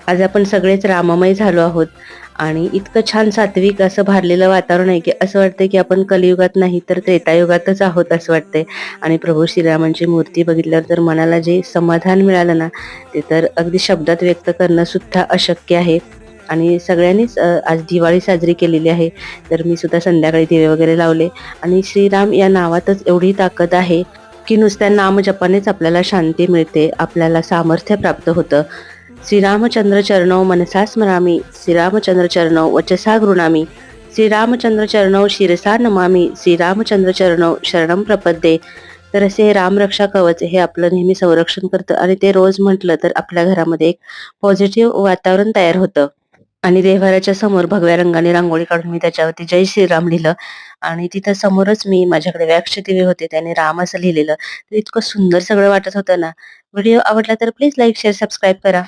आज आपण सगळेच राममय झालो आहोत आणि इतकं छान सात्विक असं भारलेलं वातावरण आहे की असं वाटतंय की आपण कलियुगात नाही तर त्रेतायुगातच आहोत असं वाटतंय. आणि प्रभू श्रीरामांची मूर्ती बघितल्यावर तर मनाला जे समाधान मिळालं ना, ते तर अगदी शब्दात व्यक्त करणं सुद्धा अशक्य आहे. आणि सगळ्यांनीच आज दिवाळी साजरी केलेली आहे. तर मी सुद्धा संध्याकाळी दिवे वगैरे लावले आणि श्रीराम या नावातच एवढी ताकद आहे की नुसत्या नामजपानेच आपल्याला शांती मिळते, आपल्याला सामर्थ्य प्राप्त होतं. श्रीरामचंद्र चरणौ मनसा स्मरामि, श्रीरामचंद्र चरणौ वचसा गृणामि, श्रीरामचंद्र चरणौ शिरसा नमामि, श्रीरामचंद्र चरणौ शरणं प्रपद्ये. तर असे हे रामरक्षा कवच हे आपलं नेहमी संरक्षण करतं आणि ते रोज म्हटलं तर आपल्या घरामध्ये एक पॉझिटिव्ह वातावरण तयार होतं. आणि देव्हाऱ्याच्या समोर भगव्या रंगाने रांगोळी काढून मी त्याच्यावरती जय श्रीराम लिहिलं आणि तिथं समोरच मी माझ्याकडे वॅक्सचे दिवे होते त्याने राम असं लिहिलेलं. तर इतकं सुंदर सगळं वाटत होतं ना. व्हिडिओ आवडला तर प्लीज लाईक, शेअर, सबस्क्राईब करा.